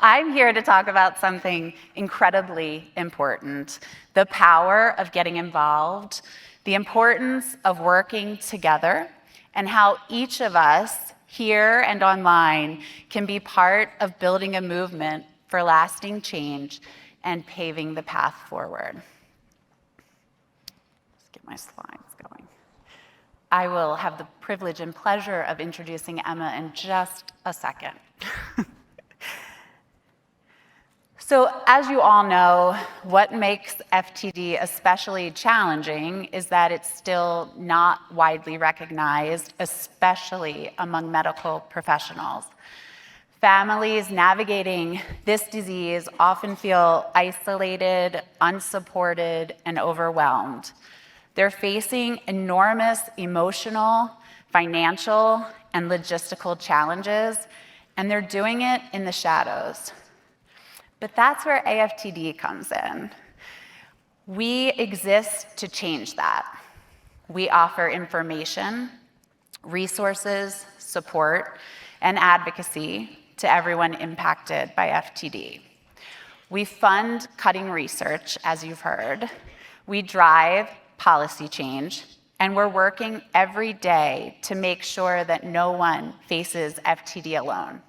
I'm here to talk about something incredibly important: the power of getting involved, the importance of working together, and how each of us here and online can be part of building a movement for lasting change and paving the path forward. Let's get my slides going. I will have the privilege and pleasure of introducing Emma in just a second. So, as you all know, what makes FTD especially challenging is that it's still not widely recognized, especially among medical professionals. Families navigating this disease often feel isolated, unsupported, and overwhelmed. They're facing enormous emotional, financial, and logistical challenges, and they're doing it in the shadows. But that's where AFTD comes in. We exist to change that. We offer information, resources, support, and advocacy to everyone impacted by FTD. We fund cutting research, as you've heard. We drive policy change, and we're working every day to make sure that no one faces FTD alone.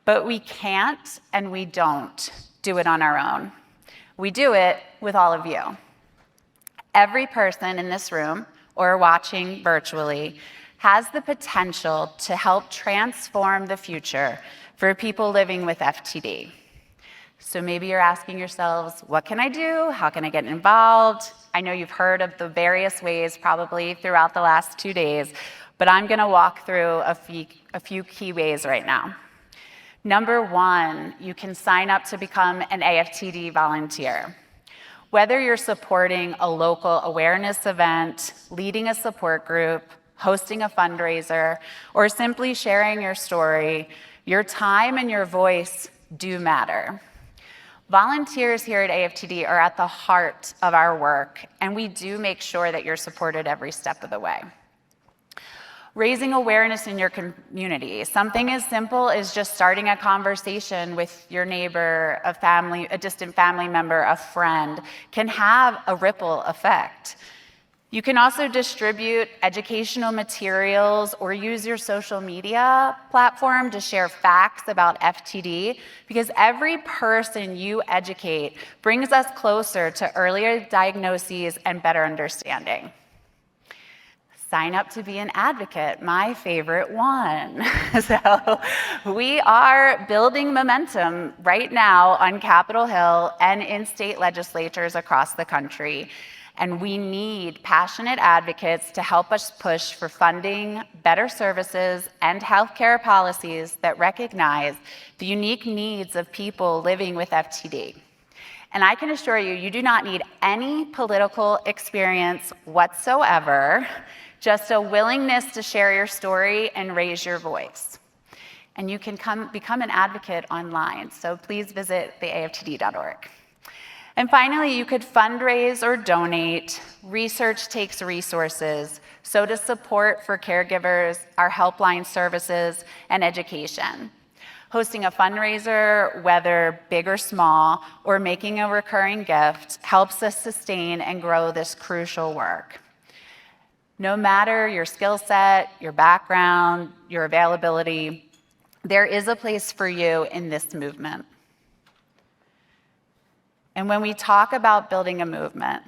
But we can't and we don't do it on our own. We do it with all of you. Every person in this room or watching virtually has the potential to help transform the future for people living with FTD. So maybe you're asking yourselves, what can I do? How can I get involved? I know you've heard of the various ways probably throughout the last 2 days, but I'm gonna walk through a few key ways right now. Number one, you can sign up to become an AFTD volunteer. Whether you're supporting a local awareness event, leading a support group, hosting a fundraiser, or simply sharing your story, your time and your voice do matter. Volunteers here at AFTD are at the heart of our work, and we do make sure that you're supported every step of the way. Raising awareness in your community. Something as simple as just starting a conversation with your neighbor, a distant family member, a friend, can have a ripple effect. You can also distribute educational materials or use your social media platform to share facts about FTD, because every person you educate brings us closer to earlier diagnoses and better understanding. Sign up to be an advocate, my favorite one. So we are building momentum right now on Capitol Hill and in state legislatures across the country. And we need passionate advocates to help us push for funding, better services, and healthcare policies that recognize the unique needs of people living with FTD. And I can assure you, you do not need any political experience whatsoever, just a willingness to share your story and raise your voice. And you can become an advocate online, so please visit theaftd.org. And finally, you could fundraise or donate. Research takes resources, so does support for caregivers, our helpline services, and education. Hosting a fundraiser, whether big or small, or making a recurring gift, helps us sustain and grow this crucial work. No matter your skill set, your background, your availability, there is a place for you in this movement. And when we talk about building a movement,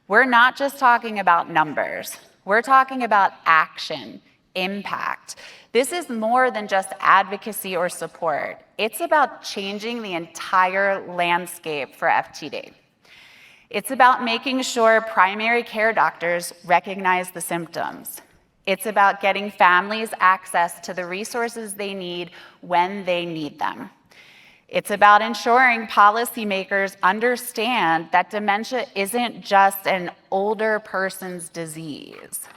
we're not just talking about numbers. We're talking about action, impact. This is more than just advocacy or support. It's about changing the entire landscape for FTD. It's about making sure primary care doctors recognize the symptoms. It's about getting families access to the resources they need when they need them. It's about ensuring policymakers understand that dementia isn't just an older person's disease.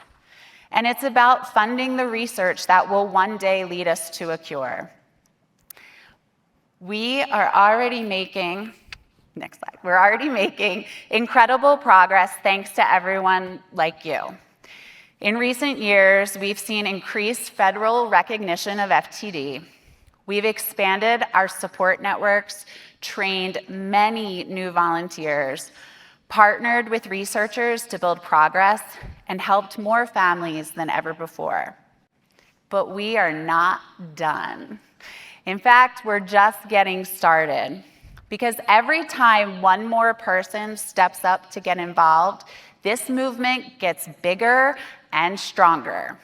And it's about funding the research that will one day lead us to a cure. We are already making, next slide, we're already making incredible progress thanks to everyone like you. In recent years, we've seen increased federal recognition of FTD. We've expanded our support networks, trained many new volunteers, partnered with researchers to build progress, and helped more families than ever before. But we are not done. In fact, we're just getting started. Because every time one more person steps up to get involved, this movement gets bigger and stronger.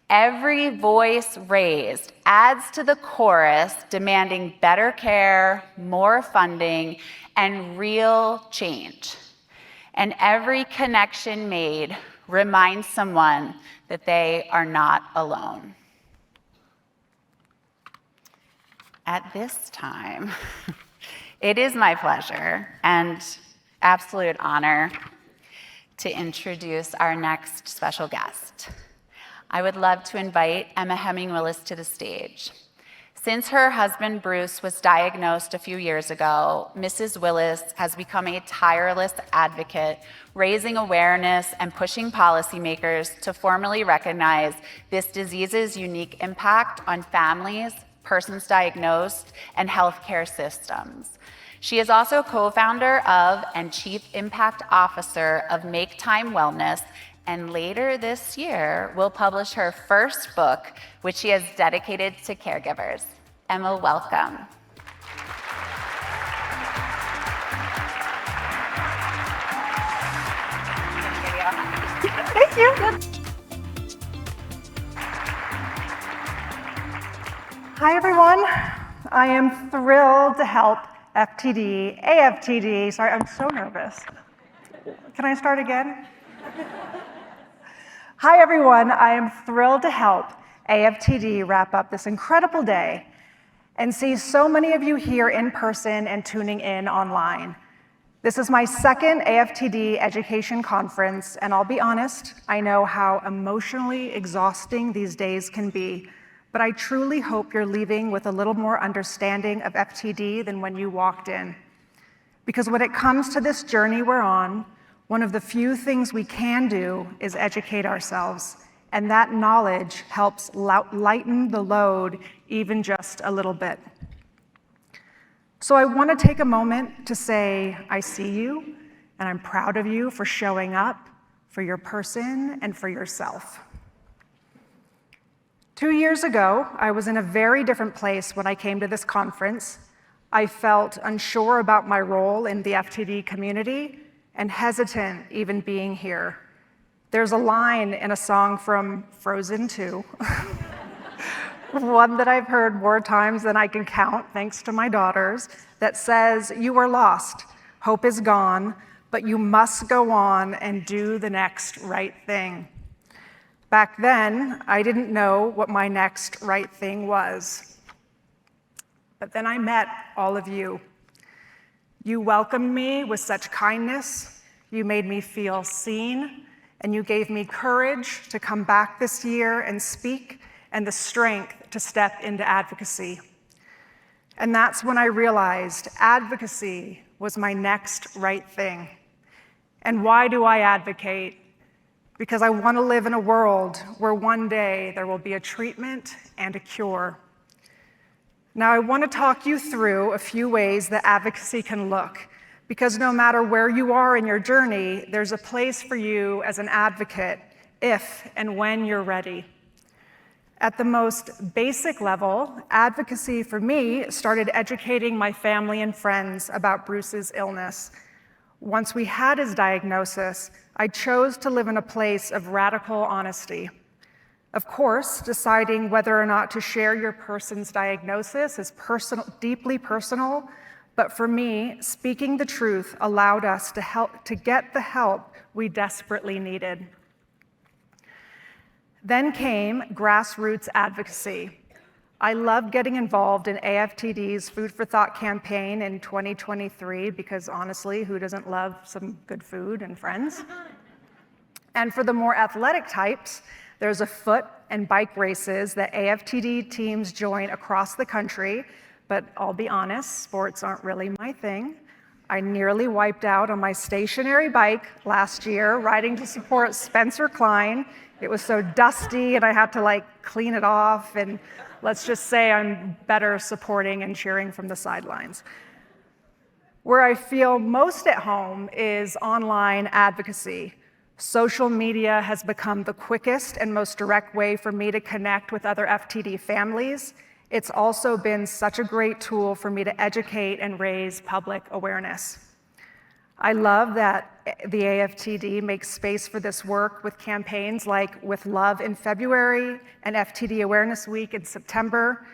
Every voice raised adds to the chorus demanding better care, more funding, and real change. And every connection made reminds someone that they are not alone. At this time, it is my pleasure and absolute honor to introduce our next special guest. I would love to invite Emma Heming Willis to the stage. Since her husband Bruce was diagnosed a few years ago, Mrs. Willis has become a tireless advocate, raising awareness and pushing policymakers to formally recognize this disease's unique impact on families, persons diagnosed, and healthcare systems. She is also co-founder of and chief impact officer of Make Time Wellness, and later this year will publish her first book, which she has dedicated to caregivers. Emma, welcome. Thank you. Hi, everyone. I am thrilled to help FTD, AFTD. Sorry, I'm so nervous. Can I start again? Hi, everyone. I am thrilled to help AFTD wrap up this incredible day and see so many of you here in person and tuning in online. This is my second AFTD education conference, and I'll be honest, I know how emotionally exhausting these days can be, but I truly hope you're leaving with a little more understanding of FTD than when you walked in. Because when it comes to this journey we're on, one of the few things we can do is educate ourselves, and that knowledge helps lighten the load even just a little bit. So I want to take a moment to say I see you, and I'm proud of you for showing up for your person and for yourself. 2 years ago, I was in a very different place when I came to this conference. I felt unsure about my role in the FTD community and hesitant even being here. There's a line in a song from Frozen 2, one that I've heard more times than I can count, thanks to my daughters, that says, "You are lost, hope is gone, but you must go on and do the next right thing." Back then, I didn't know what my next right thing was. But then I met all of you. You welcomed me with such kindness, you made me feel seen, and you gave me courage to come back this year and speak, and the strength to step into advocacy. And that's when I realized advocacy was my next right thing. And why do I advocate? Because I want to live in a world where one day there will be a treatment and a cure. Now, I want to talk you through a few ways that advocacy can look, because no matter where you are in your journey, there's a place for you as an advocate if and when you're ready. At the most basic level, advocacy for me started educating my family and friends about Bruce's illness. Once we had his diagnosis, I chose to live in a place of radical honesty. Of course, deciding whether or not to share your person's diagnosis is deeply personal, but for me, speaking the truth allowed us to get the help we desperately needed. Then came grassroots advocacy. I loved getting involved in AFTD's Food for Thought campaign in 2023 because honestly, who doesn't love some good food and friends? And for the more athletic types, there's a foot and bike races that AFTD teams join across the country, but I'll be honest, sports aren't really my thing. I nearly wiped out on my stationary bike last year, riding to support Spencer Klein. It was so dusty and I had to like clean it off, and let's just say I'm better supporting and cheering from the sidelines. Where I feel most at home is online advocacy. Social media has become the quickest and most direct way for me to connect with other FTD families. It's also been such a great tool for me to educate and raise public awareness. I love that the AFTD makes space for this work with campaigns like With Love in February and FTD Awareness Week in September.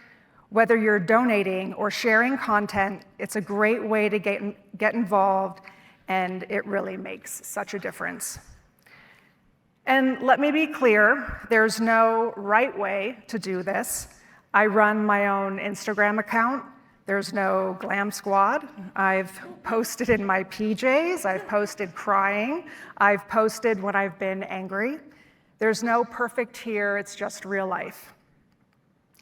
Whether you're donating or sharing content, it's a great way to get involved, and it really makes such a difference. And let me be clear, there's no right way to do this. I run my own Instagram account. There's no glam squad. I've posted in my PJs, I've posted crying, I've posted when I've been angry. There's no perfect here, it's just real life.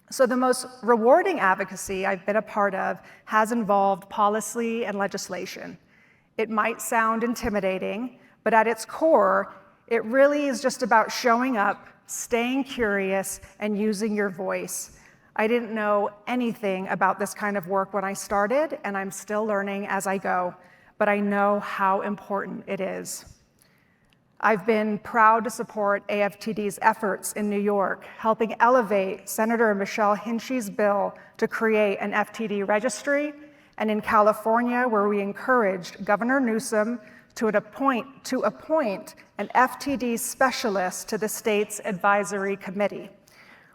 So the most rewarding advocacy I've been a part of has involved policy and legislation. It might sound intimidating, but at its core, it really is just about showing up, staying curious, and using your voice. I didn't know anything about this kind of work when I started, and I'm still learning as I go, but I know how important it is. I've been proud to support AFTD's efforts in New York, helping elevate Senator Michelle Hinchy's bill to create an FTD registry, and in California, where we encouraged Governor Newsom to appoint an FTD specialist to the state's advisory committee.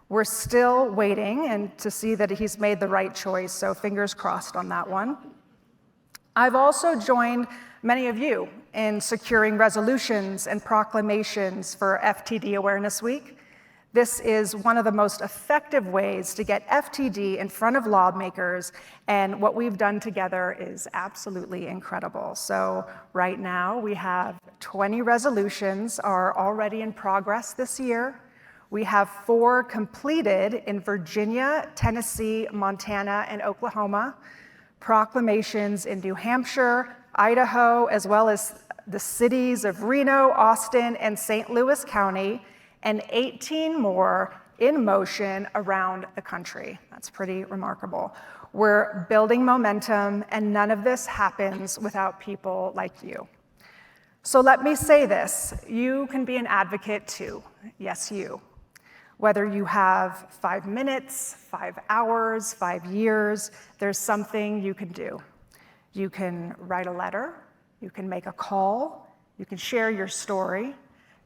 We're still waiting and to see that he's made the right choice, so fingers crossed on that one. I've also joined many of you in securing resolutions and proclamations for FTD Awareness Week. This is one of the most effective ways to get FTD in front of lawmakers, and what we've done together is absolutely incredible. So right now we have 20 resolutions are already in progress this year. We have 4 completed in Virginia, Tennessee, Montana, and Oklahoma, proclamations in New Hampshire, Idaho, as well as the cities of Reno, Austin, and St. Louis County, and 18 more in motion around the country. That's pretty remarkable. We're building momentum, and none of this happens without people like you. So let me say this, you can be an advocate too. Yes, you. Whether you have 5 minutes, 5 hours, 5 years, there's something you can do. You can write a letter, you can make a call, you can share your story,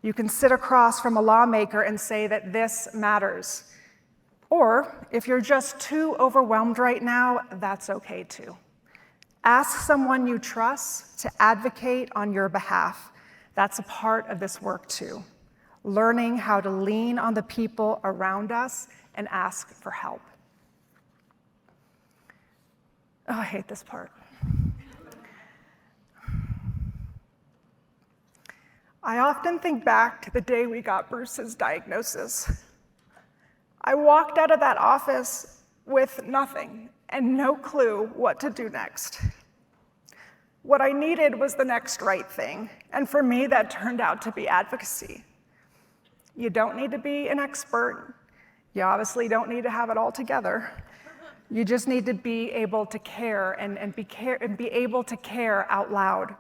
you can sit across from a lawmaker and say that this matters. Or if you're just too overwhelmed right now, that's okay too. Ask someone you trust to advocate on your behalf. That's a part of this work too. Learning how to lean on the people around us and ask for help. Oh, I hate this part. I often think back to the day we got Bruce's diagnosis. I walked out of that office with nothing and no clue what to do next. What I needed was the next right thing, and for me, that turned out to be advocacy. You don't need to be an expert. You obviously don't need to have it all together. You just need to be able to care and be able to care out loud.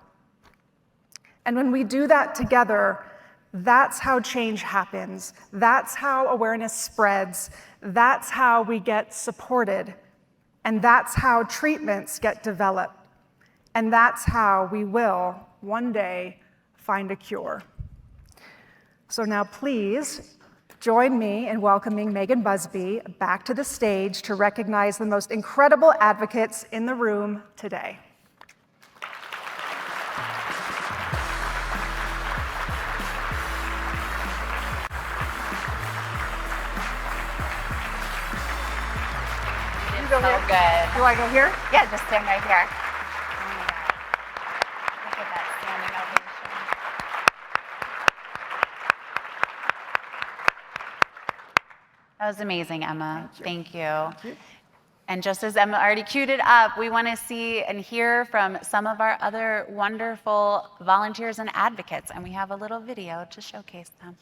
And when we do that together, that's how change happens. That's how awareness spreads. That's how we get supported. And that's how treatments get developed. And that's how we will, one day, find a cure. So now please join me in welcoming Meghan Buzby back to the stage to recognize the most incredible advocates in the room today. So good. Do I go here? Yeah, just stand right here. Oh my God. Look at that standing ovation. That was amazing, Emma. Thank you. And just as Emma already queued it up, we want to see and hear from some of our other wonderful volunteers and advocates, and we have a little video to showcase them.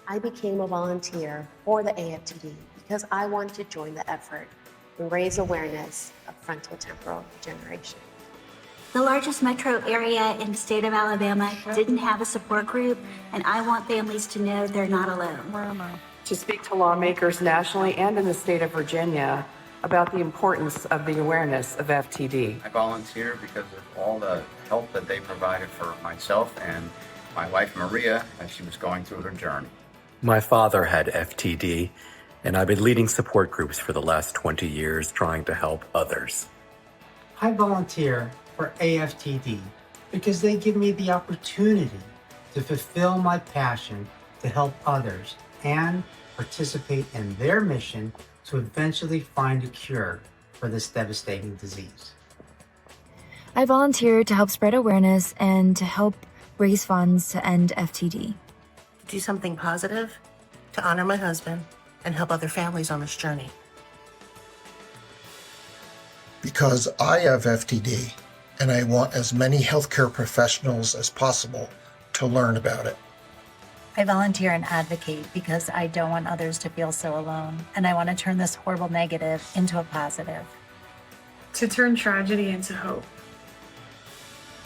I became a volunteer for the AFTD because I wanted to join the effort and raise awareness of frontotemporal degeneration. The largest metro area in the state of Alabama didn't have a support group, and I want families to know they're not alone. To speak to lawmakers nationally and in the state of Virginia about the importance of the awareness of FTD. I volunteer because of all the help that they provided for myself and my wife Maria as she was going through her journey. My father had FTD, and I've been leading support groups for the last 20 years trying to help others. I volunteer for AFTD because they give me the opportunity to fulfill my passion to help others and participate in their mission to eventually find a cure for this devastating disease. I volunteer to help spread awareness and to help raise funds to end FTD. Do something positive to honor my husband and help other families on this journey. Because I have FTD and I want as many healthcare professionals as possible to learn about it. I volunteer and advocate because I don't want others to feel so alone, and I want to turn this horrible negative into a positive. To turn tragedy into hope.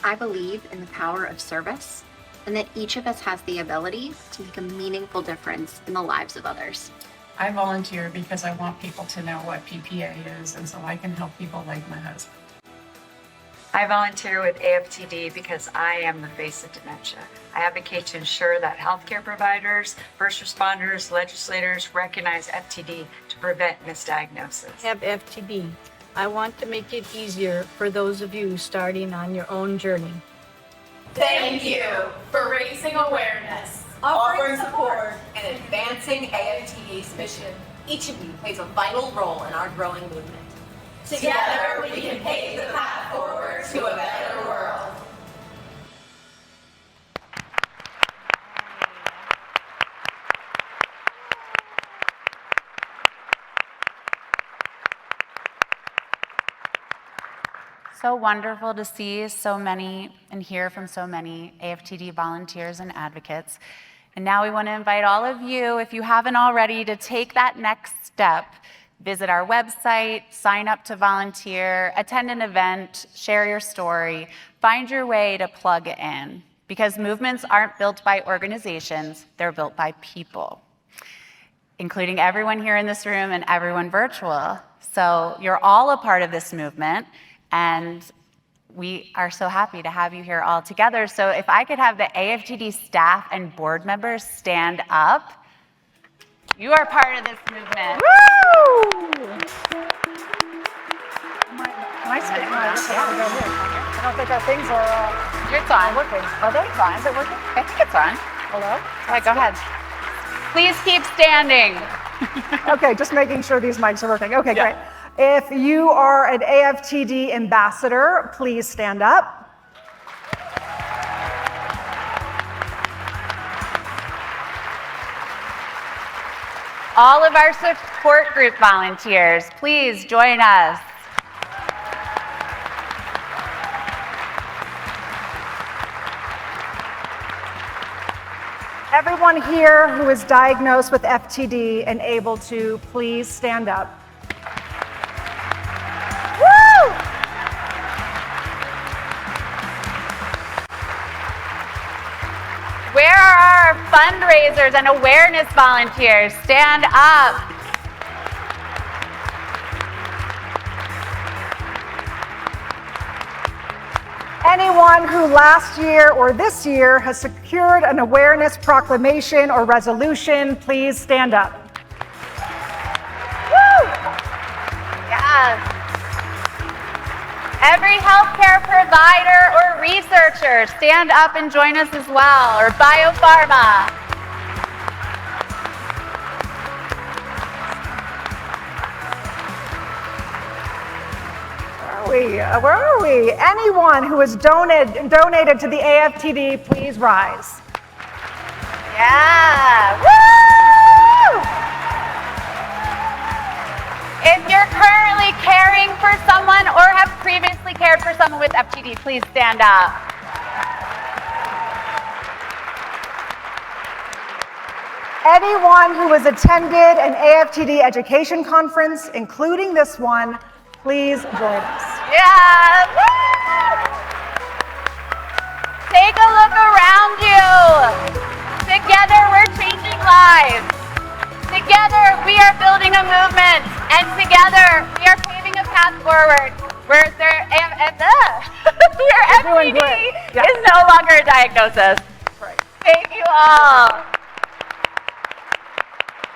I believe in the power of service and that each of us has the ability to make a meaningful difference in the lives of others. I volunteer because I want people to know what PPA is, and so I can help people like my husband. I volunteer with AFTD because I am the face of dementia. I advocate to ensure that healthcare providers, first responders, legislators recognize FTD to prevent misdiagnosis. I have FTD. I want to make it easier for those of you starting on your own journey. Thank you for raising awareness, offering support, and advancing AFTD's mission. Each of you plays a vital role in our growing movement. Together, we can pave the path forward to a better world. So wonderful to see so many and hear from so many AFTD volunteers and advocates. And now we want to invite all of you, if you haven't already, to take that next step. Visit our website, sign up to volunteer, attend an event, share your story, find your way to plug in. Because movements aren't built by organizations, they're built by people, including everyone here in this room and everyone virtual. So you're all a part of this movement. And we are so happy to have you here all together. So if I could have the AFTD staff and board members stand up. You are part of this movement. Woo! Can I stick my I don't think our things are it's on. working. Are they? It's on. Is it working? I think it's on. Hello? All right, go ahead. Please keep standing. Okay, just making sure these mics are working. Okay, Yeah. great. If you are an AFTD ambassador, please stand up. All of our support group volunteers, please join us. Everyone here who is diagnosed with FTD and able to, please stand up. Woo! Where are our fundraisers and awareness volunteers? Stand up. Anyone who last year or this year has secured an awareness proclamation or resolution, please stand up. Woo! Yes. Every healthcare provider or researcher, stand up and join us as well, or biopharma. we? Where are we? Anyone who has donated to the AFTD, please rise. Yeah. Woo! If you're currently caring for someone or have previously cared for someone with FTD, please stand up. Anyone who has attended an AFTD education conference, including this one, please join us. Yeah. Woo! Take a look around you. Together, we're changing lives. Together, we are building a movement. And together, we are paving a path forward where FTD is no longer a diagnosis. Right. Thank you all.